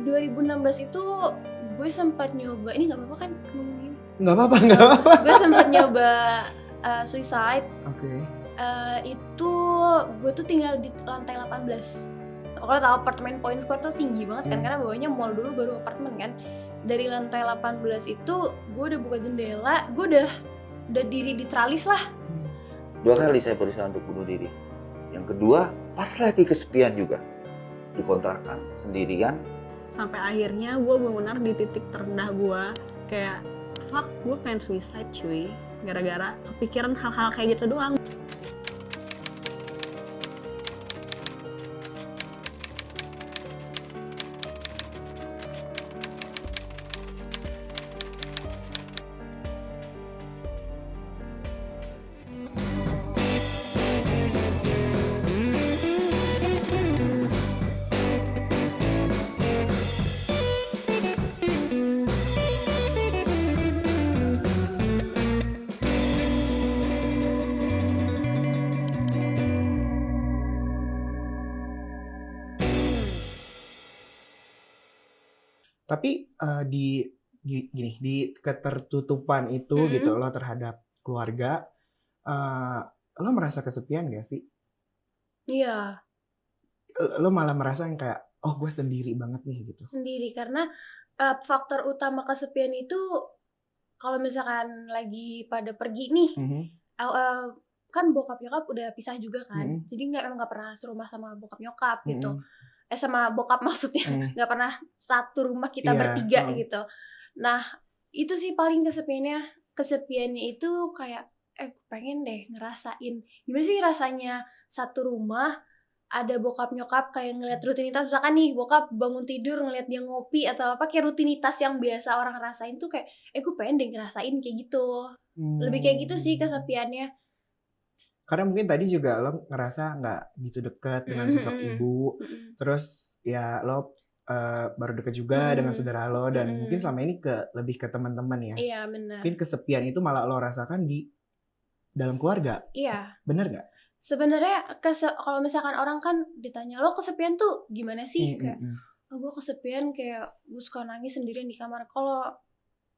2016 itu gue sempat nyoba, ini nggak apa-apa kan ngomongin? Nggak apa-apa. Gue sempat nyoba suicide. Oke. Itu gue tuh tinggal di lantai 18. Kalau tahu apartemen Point Square tuh tinggi banget kan, karena bawahnya mall dulu baru apartemen kan. Dari lantai 18 itu gue udah buka jendela, gue udah diri di tralis lah. 2 kali saya berusaha untuk bunuh diri. Yang kedua, pas lagi kesepian juga. Di kontrakan, sendirian. Sampai akhirnya gue benar-benar di titik terendah gue. Kayak, fuck, gue pengen suicide cuy. Gara-gara kepikiran hal-hal kayak gitu doang. Tapi di ketertutupan itu gitu lo terhadap keluarga, lo merasa kesepian gak sih? Iya. Lo malah merasa yang kayak, oh gue sendiri banget nih gitu. Sendiri, karena faktor utama kesepian itu kalau misalkan lagi pada pergi nih, kan bokap nyokap udah pisah juga kan, jadi emang nggak pernah serumah sama bokap nyokap gitu. Sama bokap maksudnya, nggak pernah satu rumah kita bertiga gitu. Nah itu sih paling kesepiannya itu kayak pengen deh ngerasain gimana sih rasanya satu rumah ada bokap nyokap, kayak ngeliat rutinitas, misalkan nih bokap bangun tidur ngeliat dia ngopi atau apa, kayak rutinitas yang biasa orang ngerasain tuh kayak gue pengen deh ngerasain kayak gitu. Lebih kayak gitu sih kesepiannya. Karena mungkin tadi juga lo ngerasa nggak gitu deket dengan sosok ibu, terus ya lo baru deket juga dengan saudara lo, dan mungkin selama ini lebih ke teman-teman ya. Iya benar. Mungkin kesepian itu malah lo rasakan di dalam keluarga. Iya. Bener nggak? Sebenarnya kalau misalkan orang kan ditanya lo kesepian tuh gimana sih, kayak gue kesepian kayak gue suka nangis sendirian di kamar. Kalau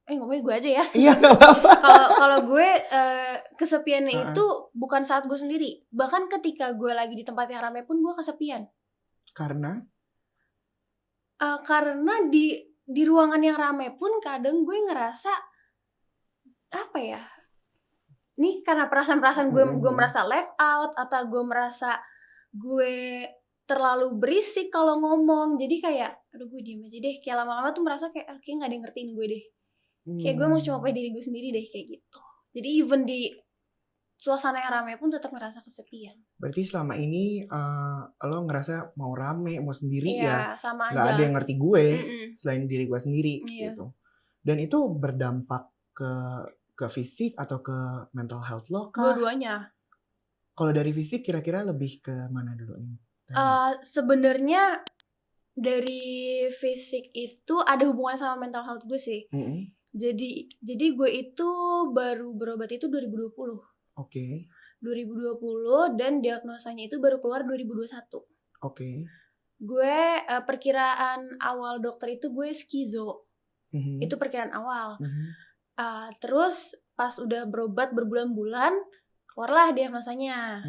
ngomongin gue aja ya. Iya, nggak apa-apa. Kalau gue kesepiannya itu bukan saat gue sendiri. Bahkan ketika gue lagi di tempat yang ramai pun gue kesepian. Karena di ruangan yang ramai pun kadang gue ngerasa apa ya? Ini karena perasaan-perasaan gue merasa left out, atau gue merasa gue terlalu berisik kalau ngomong. Jadi kayak aduh gue diem aja deh. Kayak lama-lama tuh merasa kayak nggak ada yang ngertiin gue deh. Kayak gue mau cuma pakai diri gue sendiri deh kayak gitu. Jadi even di suasana yang ramai pun tetap ngerasa kesepian. Berarti selama ini lo ngerasa mau rame, mau sendiri ya sama nggak aja. ada yang ngerti gue selain diri gue sendiri gitu. Dan itu berdampak ke fisik atau ke mental health lo kah? Dua-duanya. Kalau dari fisik kira-kira lebih ke mana dulu nih? Sebenarnya dari fisik itu ada hubungannya sama mental health gue sih. Jadi gue itu baru berobat itu 2020. Oke. 2020 dan diagnosanya itu baru keluar 2021. Oke. Gue perkiraan awal dokter itu gue skizo. Itu perkiraan awal. Terus pas udah berobat berbulan-bulan keluarlah diagnosanya.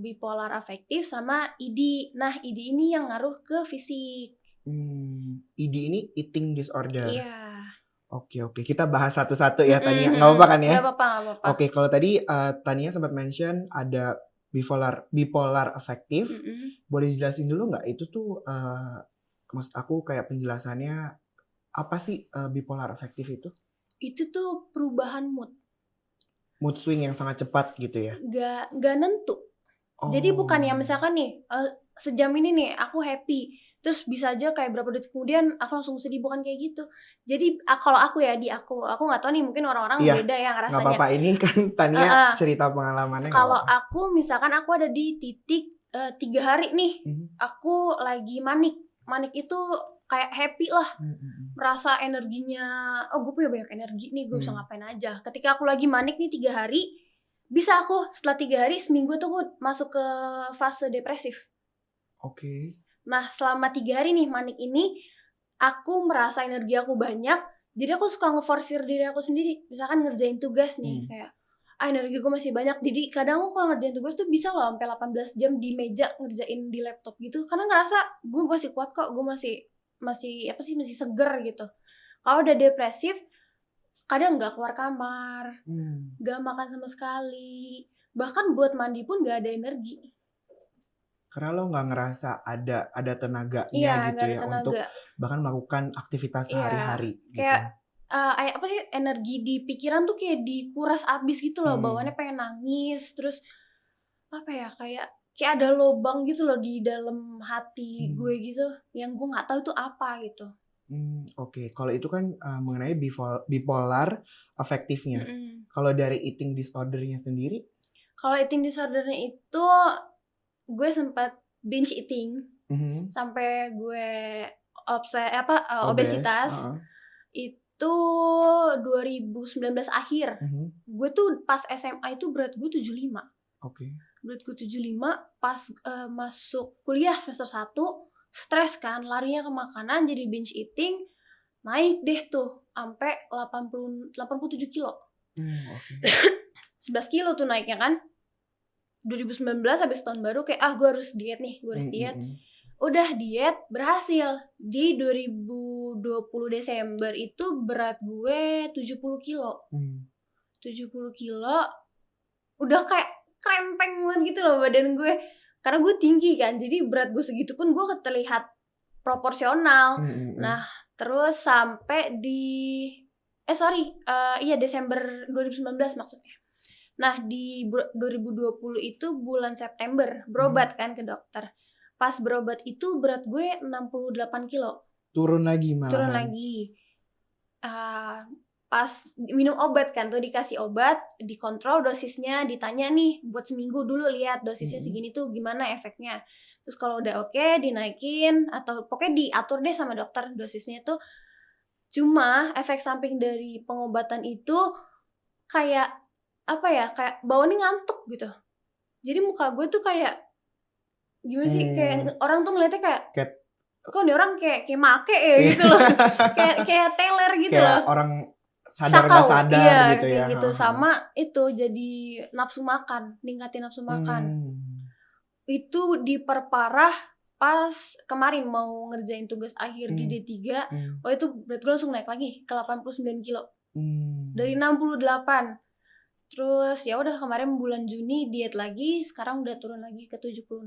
Bipolar afektif sama ED. Nah, ED ini yang ngaruh ke fisik. ED ini eating disorder. Iya. Oke, kita bahas satu-satu ya Tania. Nggak apa-apa kan ya? Nggak apa-apa. Oke, kalau tadi Tania sempat mention ada bipolar afektif. Boleh jelasin dulu nggak? Itu tuh maksud aku kayak penjelasannya apa sih bipolar afektif itu? Itu tuh perubahan mood. Mood swing yang sangat cepat gitu ya? Nggak nentu. Jadi bukan yang misalkan nih sejam ini nih aku happy, terus bisa aja kayak berapa detik kemudian aku langsung sedih, bukan kayak gitu. Jadi kalau aku ya aku nggak tahu nih, mungkin orang-orang beda ya rasanya. Nggak apa-apa, ini kan Tania cerita pengalamannya. Kalau aku misalkan aku ada di titik 3 hari nih, aku lagi manik itu kayak happy lah, merasa energinya, gue punya banyak energi nih, gue bisa ngapain aja. Ketika aku lagi manik nih 3 hari, bisa aku setelah 3 hari, seminggu tuh aku masuk ke fase depresif. Oke. Nah selama 3 hari nih manik ini, aku merasa energi aku banyak. Jadi aku suka ngeforsir diri aku sendiri. Misalkan ngerjain tugas nih, kayak energi gue masih banyak. Jadi kadang aku kalau ngerjain tugas tuh bisa loh sampai 18 jam di meja ngerjain di laptop gitu. Karena ngerasa gue masih kuat kok, gue masih seger gitu. Kalau udah depresif, kadang nggak keluar kamar, nggak makan sama sekali, bahkan buat mandi pun nggak ada energi. Karena lo nggak ngerasa ada tenaganya gitu Ada ya tenaga. untuk bahkan melakukan aktivitas sehari-hari gitu. Kayak energi di pikiran tuh kayak dikuras abis gitu loh, bawaannya pengen nangis, terus kayak ada lubang gitu loh di dalam hati gue gitu, yang gue nggak tahu itu apa gitu. Oke. Kalau itu kan mengenai bipolar afektifnya. Kalau dari eating disordernya sendiri? Kalau eating disordernya itu gue sempat binge eating sampai gue obesitas. Itu 2019 akhir. Gue tuh pas SMA itu berat gue 75. Berat gue 75 pas masuk kuliah semester 1, stres kan, larinya ke makanan, jadi binge eating, naik deh tuh sampai 87 kilo. 11 kilo tuh naiknya kan. 2019 habis tahun baru kayak gue harus diet nih, gue harus diet. Udah diet, berhasil. Di 2020 Desember itu berat gue 70 kilo. 70 kilo udah kayak krempeng banget gitu loh badan gue. Karena gue tinggi kan, jadi berat gue segitu pun gue terlihat proporsional. Nah, terus sampai di Desember 2019 maksudnya. Nah, di 2020 itu bulan September berobat kan ke dokter. Pas berobat itu berat gue 68 kilo. Turun lagi malahan. Turun lagi. Pas minum obat kan tuh, dikasih obat, dikontrol dosisnya, ditanya nih buat seminggu dulu lihat dosisnya segini tuh gimana efeknya. Terus kalau udah oke, dinaikin atau pokoknya diatur deh sama dokter dosisnya tuh. Cuma efek samping dari pengobatan itu kayak kayak bawaannya ngantuk gitu. Jadi muka gue tuh kayak gimana sih, kayak orang tuh ngeliatnya kayak kok nih orang kayak make ya gitu loh. kayak teler gitu kayak loh. Kayak orang sadar nggak sadar gitu ya. Gitu. Sama itu jadi nafsu makan, ningkatin nafsu makan. Itu diperparah pas kemarin mau ngerjain tugas akhir di D3. Itu berat gue langsung naik lagi ke 89 kilo. Dari 68. Terus ya udah kemarin bulan Juni diet lagi, sekarang udah turun lagi ke 76.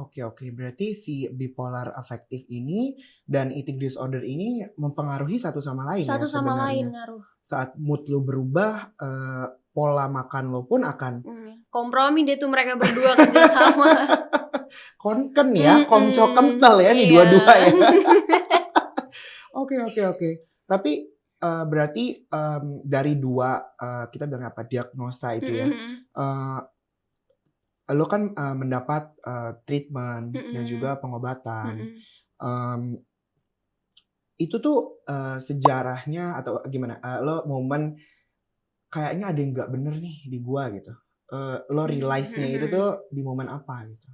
Oke. Berarti si bipolar afektif ini dan eating disorder ini mempengaruhi satu sama lain ya sebenarnya. Satu sama lain ngaruh. Saat mood lo berubah, pola makan lo pun akan kompromi deh tuh mereka berdua kerja sama. Konken ya, konco kental ya nih dua-dua ya. Oke. Tapi berarti dari dua kita bilang diagnosa itu ya, lo kan mendapat treatment dan juga pengobatan. Itu tuh sejarahnya atau gimana? Lo momen kayaknya ada yang nggak bener nih di gua gitu. Lo realize-nya itu tuh di momen apa gitu?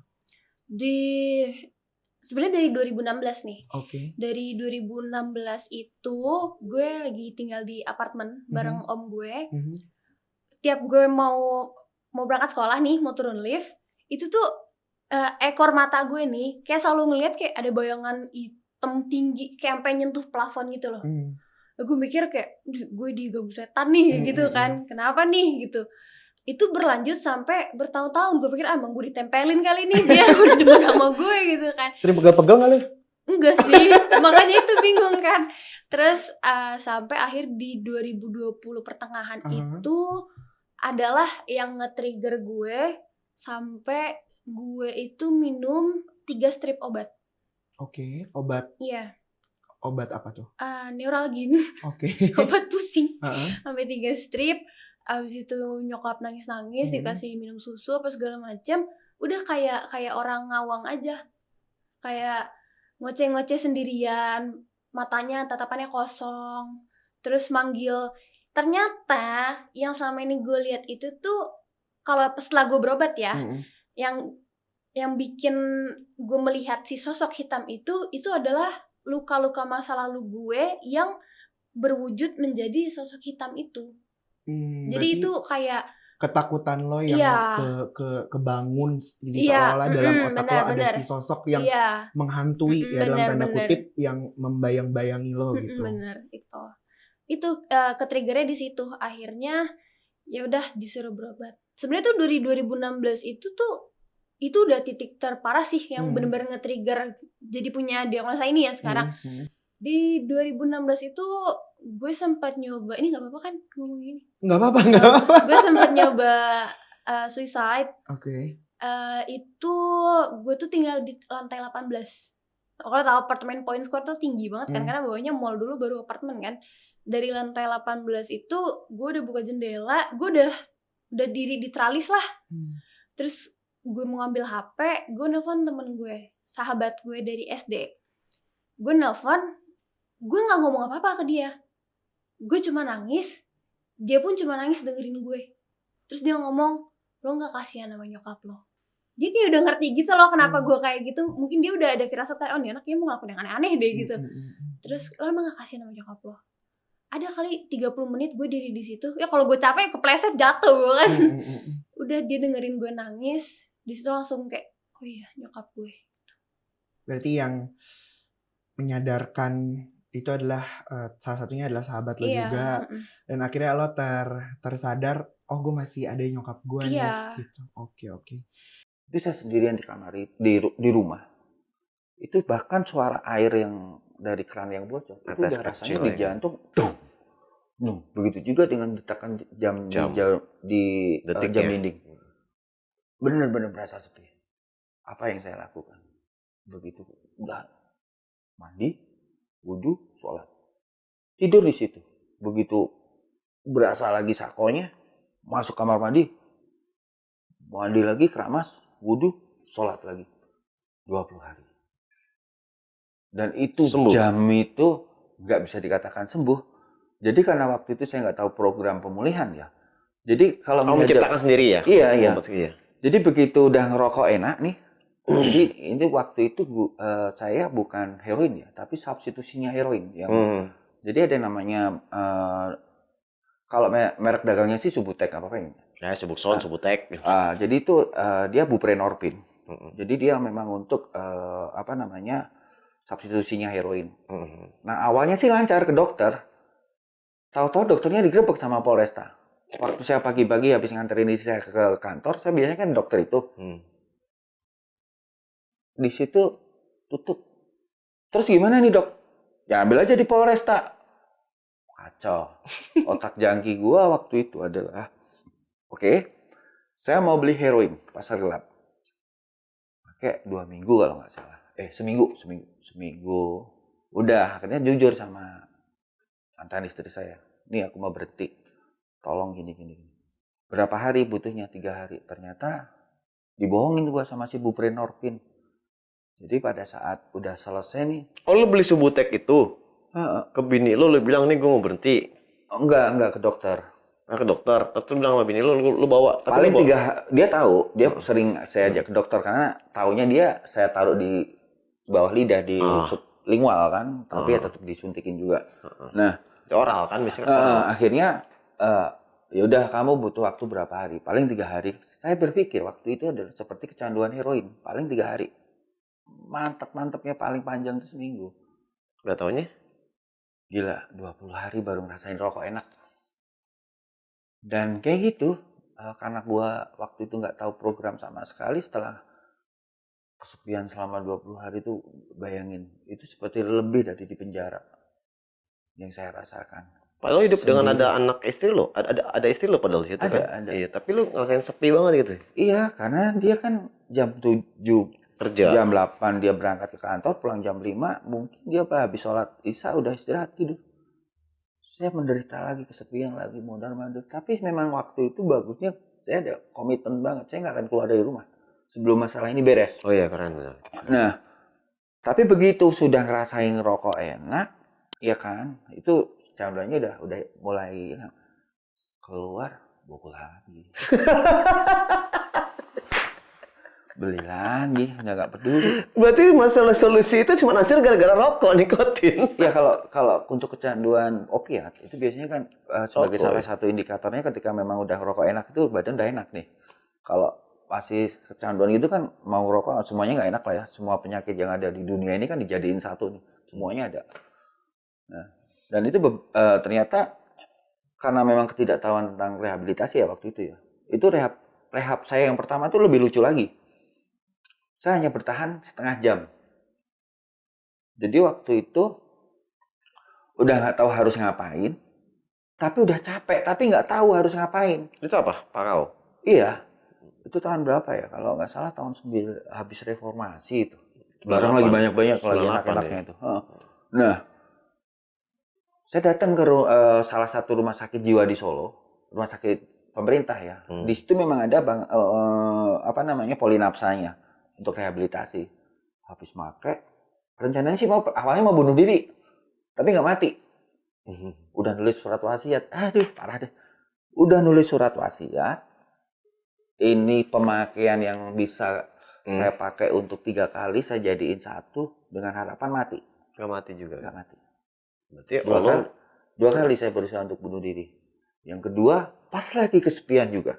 Sebenarnya dari 2016 nih. Dari 2016 itu gue lagi tinggal di apartemen bareng om gue. Tiap gue mau berangkat sekolah nih, mau turun lift, itu tuh ekor mata gue nih kayak selalu ngeliat kayak ada bayangan hitam tinggi kayak sampai nyentuh plafon gitu loh. Gue mikir kayak gue diganggu setan nih gitu kan. Kenapa nih gitu. Itu berlanjut sampai bertahun-tahun. Gue pikir emang gue ditempelin kali nih, dia udah demen sama gue gitu kan. Sering pegal-pegal gak lu? Enggak sih, makanya itu bingung kan. Terus sampai akhir di 2020 pertengahan itu adalah yang nge-trigger gue sampai gue itu minum 3 strip obat. Obat? Iya. Obat apa tuh? Neuralgin. Obat pusing. Sampai 3 strip. Abis itu nyokap nangis-nangis, dikasih minum susu apa segala macam, udah kayak orang ngawang aja, kayak ngoceh-ngoceh sendirian, matanya tatapannya kosong, terus manggil. Ternyata yang selama ini gue lihat itu tuh kalau setelah gue berobat ya, yang yang bikin gue melihat si sosok hitam itu adalah luka-luka masa lalu gue yang berwujud menjadi sosok hitam itu. Jadi itu kayak ketakutan lo yang kebangun, jadi seolah-olah dalam otak lo ada si sosok yang menghantui ya dalam tanda kutip yang membayang-bayangi lo gitu. Bener itu ke-triggernya di situ. Akhirnya ya udah disuruh berobat. Sebenarnya tuh dari 2016 itu udah titik terparah sih yang bener-bener nge-trigger jadi punya diagnosa ini ya sekarang. Di 2016 itu gue sempat nyoba, ini nggak apa-apa kan ngomong gini? Nggak apa-apa. Gue sempat nyoba suicide. Oke. Itu gue tuh tinggal di lantai 18. Kalau tahu apartemen Point Square tuh tinggi banget kan, karena bawahnya mall dulu baru apartemen kan. Dari lantai 18 itu gue udah buka jendela, gue udah diri di tralis lah. Terus gue mau ngambil HP, gue nelfon temen gue, sahabat gue dari SD. Gue nelfon, gue nggak ngomong apa-apa ke dia. Gue cuma nangis, dia pun cuma nangis dengerin gue. Terus dia ngomong, lo nggak kasihan sama nyokap lo? Dia kayak udah ngerti gitu loh kenapa gue kayak gitu. Mungkin dia udah ada firasat kayak, oh nih anaknya mau ngelakuin yang aneh-aneh deh gitu. Terus lo emang nggak kasihan sama nyokap lo? Ada kali 30 menit gue diri di situ. Ya kalau gue capek kepleset jatuh gue kan. Udah dia dengerin gue nangis, di situ langsung kayak, oh iya nyokap gue. Berarti yang menyadarkan itu adalah salah satunya adalah sahabat lo juga. Dan akhirnya lo tersadar, oh gue masih ada nyokap gue nih gitu. Oke. Itu saya sendirian di kamar di rumah. Itu bahkan suara air yang dari keran yang bocor itu udah rasanya di jantung. Begitu juga dengan detakan jam di jam dinding. Benar-benar berasa sepi. Apa yang saya lakukan? Begitu udah mandi, wudhu, sholat, tidur di situ. Begitu berasa lagi sakonya, masuk kamar mandi lagi, keramas, wudhu, sholat lagi. 20 hari. Dan itu sembuh. Jam itu nggak bisa dikatakan sembuh. Jadi karena waktu itu saya nggak tahu program pemulihan ya. Jadi kalau menciptakan sendiri ya? Iya. Jadi begitu udah ngerokok enak nih. Jadi ini waktu itu saya bukan heroin ya, tapi substitusinya heroin. Jadi ada namanya kalau merek dagangnya sih Subutex apa ini? Ya, Subuxon, Subutex. Jadi itu dia buprenorfin. Jadi dia memang untuk substitusinya heroin. Nah awalnya sih lancar ke dokter. Tahu-tahu dokternya digerebek sama Polresta. Waktu saya pagi-pagi habis nganterin istri saya ke kantor, saya biasanya kan dokter itu. Di situ tutup. Terus gimana nih dok? Ya ambil aja di Polresta. Kacau. Otak jangki gua waktu itu adalah, oke, saya mau beli heroin pasar gelap. Pakai 2 minggu kalau nggak salah. Seminggu. Udah, akhirnya jujur sama mantan istri saya. Nih aku mau berhenti. Tolong gini. Berapa hari butuhnya? 3 hari. Ternyata dibohongin gua sama si buprenorfin. Jadi pada saat udah selesai nih. Oh lu beli Subutex itu? Ke bini lu bilang nih gue mau berhenti? Enggak ke dokter. Ke dokter. Terus bilang sama bini lu bawa. Paling 3, dia tahu. Dia sering saya ajak ke dokter karena taunya dia saya taruh di bawah lidah di lingual kan. Tapi ya tetap disuntikin juga. Nah, oral kan misalnya. Akhirnya ya udah kamu butuh waktu berapa hari? Paling 3 hari. Saya berpikir waktu itu adalah seperti kecanduan heroin. Paling 3 hari. Mantep-mantepnya paling panjang itu seminggu. Udah taunya? Gila, 20 hari baru ngerasain rokok enak. Dan kayak gitu, karena gua waktu itu nggak tahu program sama sekali, setelah kesepian selama 20 hari itu, bayangin, itu seperti lebih dari di penjara yang saya rasakan. Padahal hidup dengan ada anak istri lo, ada istri lo padahal di situ kan? Ada. Iya, tapi lu ngerasain sepi banget gitu. Iya, karena dia kan jam 7 kerja. Jam 8 dia berangkat ke kantor, pulang jam 5, mungkin dia habis sholat isya udah istirahat tidur. Saya menderita lagi, kesepian lagi, mondar-mandir. Tapi memang waktu itu bagusnya saya ada komitmen banget, saya nggak akan keluar dari rumah sebelum masalah ini beres. Oh iya, keren. Nah, tapi begitu sudah ngerasain rokok enak, ya kan, itu canduannya udah mulai keluar, bokul lagi. Beli lagi, nggak peduli. Berarti masalah solusi itu cuma hancur gara-gara rokok, nikotin. Ya kalau untuk kecanduan opiat itu biasanya kan sebagai salah satu indikatornya ketika memang udah rokok enak itu badan udah enak nih. Kalau masih kecanduan gitu kan mau rokok semuanya nggak enak lah ya. Semua penyakit yang ada di dunia ini kan dijadiin satu nih. Semuanya ada. Nah, dan itu ternyata karena memang ketidaktahuan tentang rehabilitasi ya waktu itu ya. Itu rehab saya yang pertama tuh lebih lucu lagi. Saya hanya bertahan setengah jam. Jadi waktu itu udah nggak tahu harus ngapain, tapi udah capek, tapi nggak tahu harus ngapain. Itu apa? Parau? Iya. Itu tahun berapa ya? Kalau nggak salah tahun 9 habis reformasi itu. Barang lagi banyak-banyak lagi enak-enaknya itu. Nah, saya datang ke salah satu rumah sakit jiwa di Solo, rumah sakit pemerintah ya. Di situ memang ada polinapsanya untuk rehabilitasi. Habis make, rencananya sih awalnya mau bunuh diri, tapi nggak mati. Udah nulis surat wasiat, aduh parah deh. Udah nulis surat wasiat, ini pemakaian yang bisa saya pakai untuk 3 kali, saya jadiin 1 dengan harapan mati. Nggak mati juga? Nggak mati. Berarti 2 kali saya berusaha untuk bunuh diri. Yang kedua, pas lagi kesepian juga.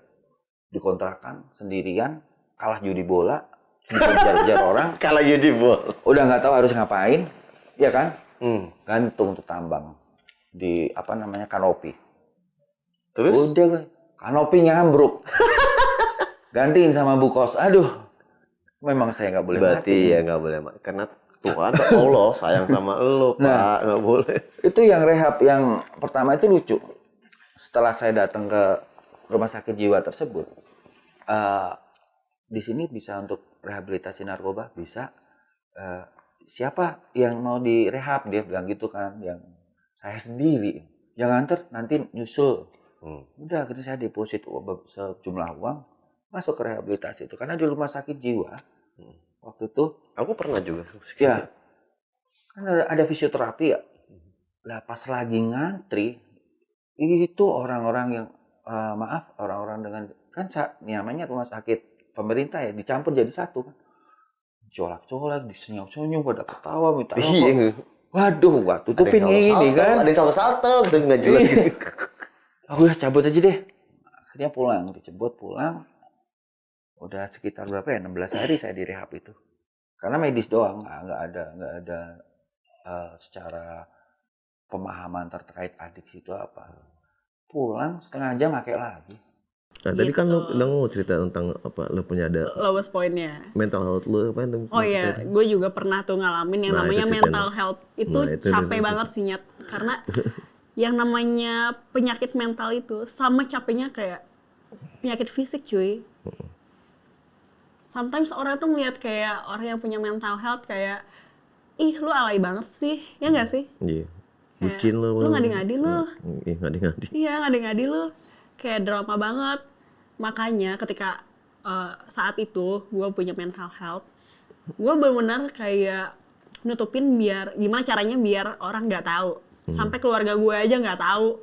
Dikontrakan, sendirian, kalah judi bola, dikejar-kejar orang. Kalah judi bola. Udah nggak tahu harus ngapain, ya kan? Gantung tuh tambang di kanopi. Terus? Udah, kanopinya ambruk. Gantiin sama Bu Kos. Aduh, memang saya nggak boleh berarti mati. Ya nggak boleh mati. Karena Tuhan Allah sayang sama lo, Pak. Nggak boleh. Itu yang rehab yang pertama itu lucu. Setelah saya datang ke rumah sakit jiwa tersebut, di sini bisa untuk rehabilitasi narkoba, bisa. Siapa yang mau direhab? Dia bilang gitu kan. Yang saya sendiri. Yang nganter nanti nyusul. Udah, akhirnya saya deposit sejumlah uang, masuk ke rehabilitasi itu. Karena di rumah sakit jiwa, waktu itu. Aku pernah juga. Ya, kan ada fisioterapi ya. Lah pas lagi ngantri, itu orang-orang yang, orang-orang dengan, kan namanya rumah sakit pemerintah ya, dicampur jadi satu kan. Colak-colak, disenyum-senyum, pada ketawa, minta rokok. Waduh, gua tutupin ini kan. Ada yang salto-salto, udah nggak jelas. Aku ya cabut aja deh. Akhirnya pulang, dicebut pulang. Udah sekitar berapa ya, 16 hari saya direhab itu. Karena medis doang, nggak ada secara pemahaman terkait adiksi itu apa. Pulang setengah jam pakai lagi. Nah, tadi kan lu mau cerita tentang apa, lu punya ada lowest point-nya. Mental health lu apa itu? Oh iya, gue juga pernah tuh ngalamin yang namanya mental health. Itu capek banget sih, Nyat. Karena yang namanya penyakit mental itu sama capeknya kayak penyakit fisik, cuy. Sometimes orang tuh ngeliat kayak orang yang punya mental health kayak, ih lu alay banget sih, ya nggak sih? Iya. Bucin lu. Lu ngadi-ngadi lu. Iya, ngadi-ngadi. Iya, ngadi-ngadi lu. Kayak drama banget. Makanya ketika saat itu gue punya mental health, gue benar-benar kayak nutupin biar gimana caranya biar orang nggak tahu. Sampai keluarga gue aja nggak tahu.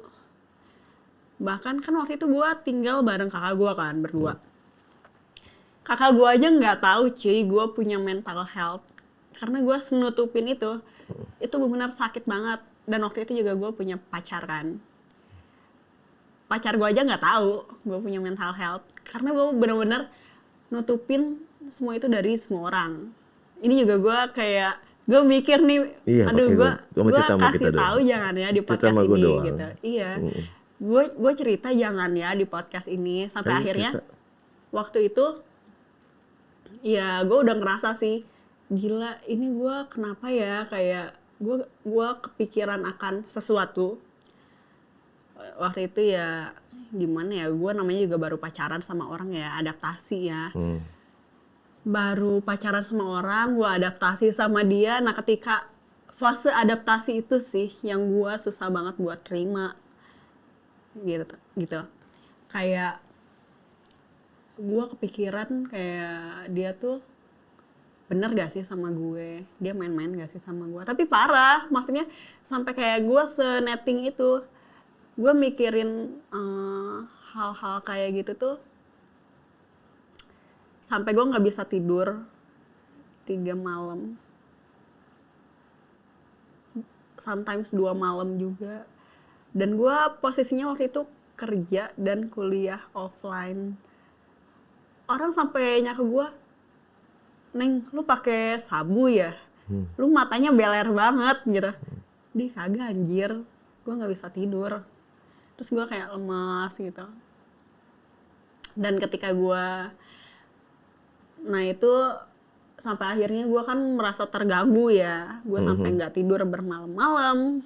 Bahkan kan waktu itu gue tinggal bareng kakak gue kan, berdua. Kakak gue aja nggak tahu cuy, gue punya mental health. Karena gue senutupin itu benar-benar sakit banget. Dan waktu itu juga gue punya pacar kan. Pacar gue aja nggak tahu gue punya mental health. Karena gue benar-benar nutupin semua itu dari semua orang. Ini juga gue kayak, gue mikir nih, aduh gue kasih tahu jangan ya di podcast ini gitu. Iya, gue cerita jangan ya di podcast ini. Sampai akhirnya waktu itu, ya gue udah ngerasa sih, gila ini gue kenapa ya, kayak gue kepikiran akan sesuatu. Waktu itu ya gimana ya, gue namanya juga baru pacaran sama orang ya, adaptasi ya. Baru pacaran sama orang, gue adaptasi sama dia. Nah ketika fase adaptasi itu sih yang gue susah banget buat terima gitu. Kayak gue kepikiran kayak dia tuh bener gak sih sama gue, dia main-main gak sih sama gue. Tapi parah, maksudnya sampai kayak gue se-netting itu. Gue mikirin hal-hal kayak gitu tuh sampai gue nggak bisa tidur 3 malam, sometimes 2 malam juga. Dan gue posisinya waktu itu kerja dan kuliah offline. Orang sampai nyaka gue, Neng, lu pakai sabu ya? Lu matanya beler banget gitu. Di kagak anjir, gue nggak bisa tidur. Terus gue kayak lemas gitu. Dan ketika gue, nah itu sampai akhirnya gue kan merasa terganggu ya. Gue sampai nggak tidur bermalam-malam,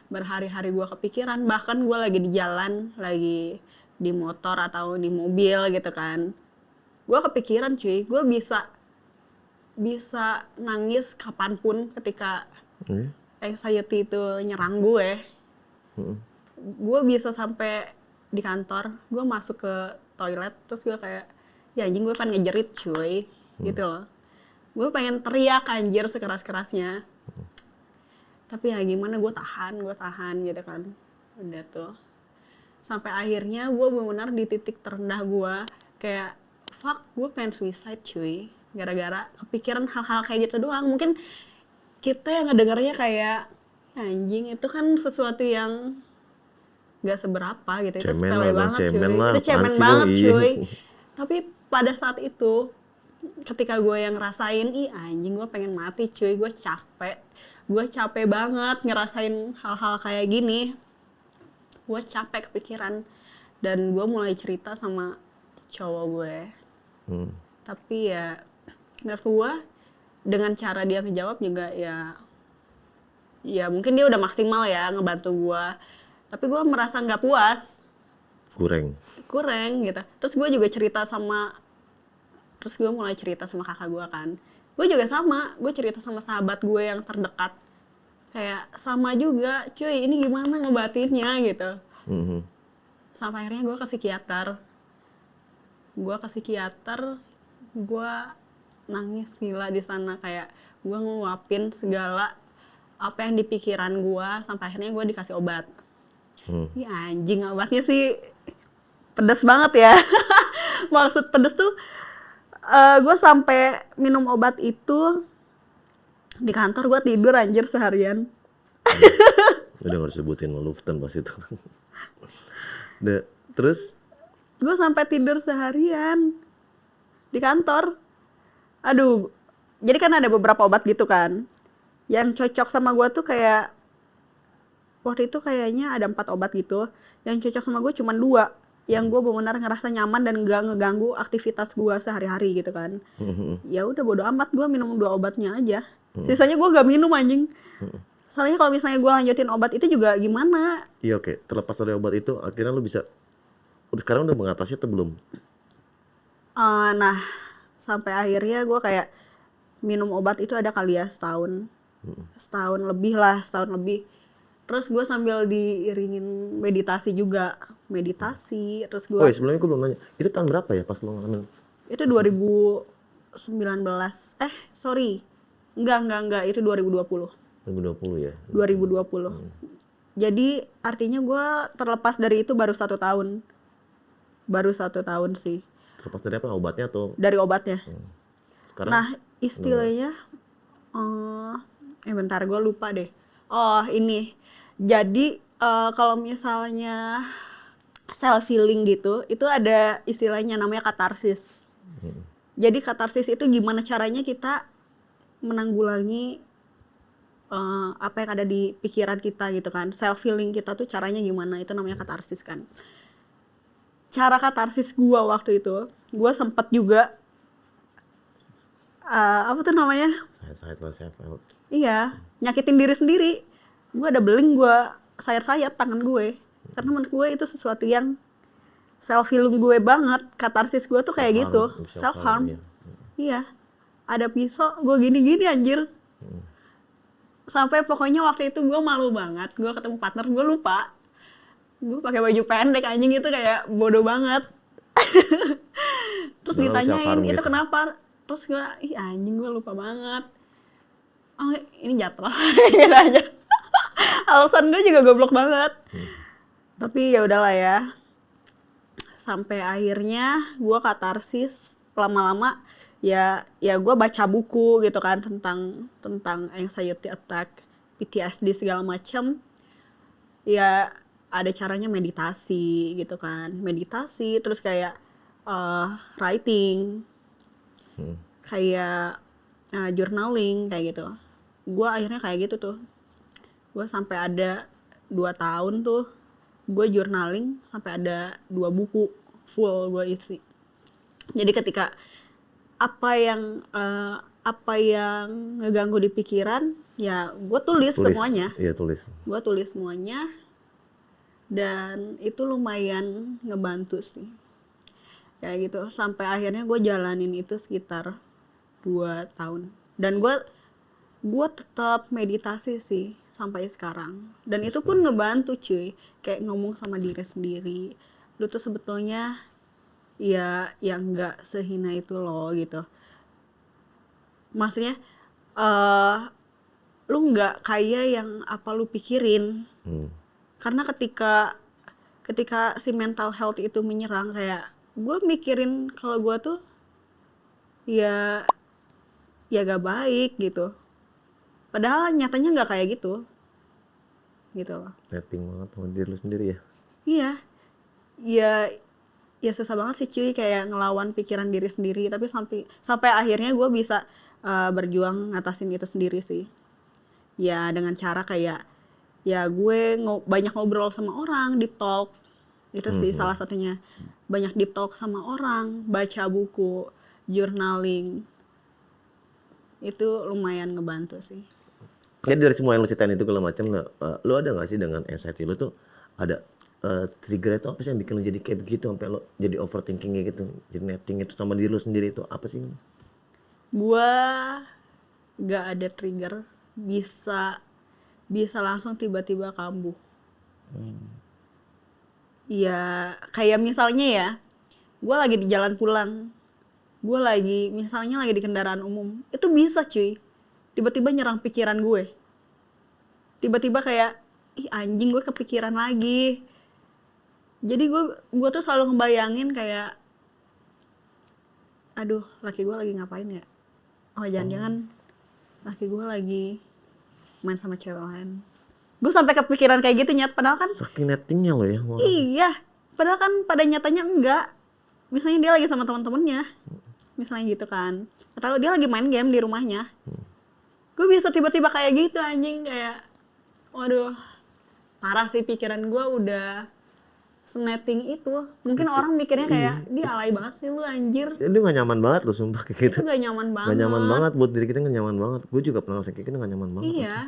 berhari-hari gue kepikiran. Bahkan gue lagi di jalan, lagi di motor atau di mobil gitu kan. Gue kepikiran cuy, gue bisa nangis kapanpun ketika anxiety itu nyerang gue. Gue bisa sampai di kantor, gue masuk ke toilet, terus gue kayak, ya anjing gue pengen ngejerit cuy, gitu loh. Gue pengen teriak anjir sekeras-kerasnya. Tapi ya gimana, gue tahan gitu kan. Udah tuh. Sampai akhirnya gue benar-benar di titik terendah gue, kayak, fuck, gue pengen suicide cuy. Gara-gara kepikiran hal-hal kayak gitu doang. Mungkin kita yang ngedengarnya kayak, anjing itu kan sesuatu yang gak seberapa gitu. Itu sepele banget cuy. Itu cemen banget cuy. Tapi pada saat itu, ketika gue yang ngerasain, anjing gue pengen mati cuy. Gue capek banget ngerasain hal-hal kayak gini. Gue capek kepikiran. Dan gue mulai cerita sama cowok gue. Tapi ya menurut gue dengan cara dia ngejawab juga ya mungkin dia udah maksimal ya ngebantu gue, tapi gue merasa nggak puas, kurang gitu. Terus gue juga terus gue mulai cerita sama kakak gue kan. Gue juga sama, gue cerita sama sahabat gue yang terdekat, kayak sama juga cuy, ini gimana ngebatinnya gitu. Sampai akhirnya gue ke psikiater. Gue nangis gila di sana, kayak gue ngeluapin segala apa yang di pikiran gue, sampai akhirnya gue dikasih obat. Ih anjing, obatnya sih pedes banget ya. Maksud pedes tuh, gue sampai minum obat itu di kantor, gue tidur anjir seharian. Udah gak disebutin Luften pas itu. Terus? Gue sampai tidur seharian di kantor. Aduh, jadi kan ada beberapa obat gitu kan. Yang cocok sama gue tuh kayak, waktu itu kayaknya ada 4 obat gitu. Yang cocok sama gue cuma 2. Yang gue benar ngerasa nyaman dan gak ngeganggu aktivitas gue sehari-hari gitu kan. Ya udah bodo amat, gue minum 2 obatnya aja. Sisanya gue gak minum anjing. Soalnya kalau misalnya gue lanjutin obat itu juga gimana? Iya oke. Terlepas dari obat itu, akhirnya lu bisa, sekarang udah mengatasi atau belum? Nah, sampai akhirnya gue kayak minum obat itu ada kali ya setahun lebih. Terus gue sambil diiringin meditasi juga, terus gue. Oh ya, sebelumnya gue belum nanya, itu tahun berapa ya pas lo ngalamin? Itu 2019, enggak, itu 2020. 2020 ya? 2020. Jadi artinya gue terlepas dari itu baru 1 tahun. Baru 1 tahun sih. Terlepas dari apa? Obatnya atau? Dari obatnya. Sekarang? Nah istilahnya, bentar gue lupa deh. Oh ini, jadi kalau misalnya self healing gitu, itu ada istilahnya namanya katarsis. Jadi katarsis itu gimana caranya kita menanggulangi apa yang ada di pikiran kita gitu kan. Self healing kita tuh caranya gimana, itu namanya katarsis kan. Cara katarsis gue waktu itu, gue sempet juga apa tuh namanya? Self-help. Iya, nyakitin diri sendiri. Gue ada beling, gue sayat-sayat tangan gue. Karena menurut gue itu sesuatu yang self healing gue banget. Katarsis gue tuh kayak gitu, self harm. Iya, ada pisau, gue gini-gini anjir. Sampai pokoknya waktu itu gue malu banget. Gue ketemu partner, gue lupa. Gue pakai baju pendek anjing, itu kayak bodoh banget. Terus ditanyain itu gitu. Kenapa? Terus gue, anjing gue lupa banget. Oh ini jatuh. Gitu aja. Alasan gue juga goblok banget. Tapi ya udahlah ya. Sampai akhirnya gue katarsis lama-lama ya gue baca buku gitu kan tentang anxiety attack, PTSD segala macam. Ya ada caranya meditasi gitu kan, meditasi terus kayak writing, kayak journaling kayak gitu. Gue akhirnya kayak gitu tuh, gue sampai ada 2 tahun tuh gue journaling sampai ada 2 buku full gue isi. Jadi ketika apa yang ngeganggu di pikiran ya gue tulis semuanya. Iya, tulis. Gue tulis semuanya dan itu lumayan ngebantu sih. Kayak gitu sampai akhirnya gue jalanin itu sekitar 2 tahun. Dan gue tetap meditasi sih sampai sekarang. Dan itu pun ngebantu cuy. Kayak ngomong sama diri sendiri. Lu tuh sebetulnya ya yang nggak sehina itu loh gitu. Maksudnya lu nggak kayak yang apa lu pikirin. Karena ketika si mental health itu menyerang, kayak gue mikirin kalau gue tuh ya gak baik gitu. Padahal nyatanya nggak kayak gitu loh. Setting banget sama diri lu sendiri ya. Iya, ya susah banget sih cuy kayak ngelawan pikiran diri sendiri. Tapi sampai akhirnya gue bisa berjuang ngatasin itu sendiri sih. Ya dengan cara kayak ya gue banyak ngobrol sama orang, deep talk. Itu sih salah satunya. Banyak deep talk sama orang, baca buku, journaling. Itu lumayan ngebantu sih. Jadi dari semua yang lu ceritain itu segala macam, lu ada nggak sih dengan anxiety lu tuh ada trigger itu apa sih yang bikin lu jadi kayak begitu sampai lu jadi overthinking kayak gitu, jadi netting itu sama diri lu sendiri itu apa sih? Gua nggak ada trigger, bisa langsung tiba-tiba kambuh. Ya kayak misalnya ya, gue lagi di jalan pulang, gue misalnya lagi di kendaraan umum, itu bisa cuy, tiba-tiba nyerang pikiran gue, tiba-tiba kayak ih anjing gue kepikiran lagi. Jadi gue tuh selalu ngebayangin kayak aduh laki gue lagi ngapain ya, oh jangan-jangan laki gue lagi main sama cewek lain. Gue sampai kepikiran kayak gitu nyat, padahal kan saking nettingnya lo ya. Iya, padahal kan pada nyatanya enggak. Misalnya dia lagi sama teman-temannya, misalnya gitu kan, atau dia lagi main game di rumahnya. Gue bisa tiba-tiba kayak gitu anjing, kayak waduh parah sih, pikiran gue udah senetting itu. Mungkin orang mikirnya kayak dia alay banget sih lu anjir. Itu gak nyaman banget lo sumpah kayak gitu. Itu gak nyaman banget. Gak nyaman banget buat diri kita, gak nyaman banget. Gue juga pernah ngerasain kayak gitu, gak nyaman banget. Iya.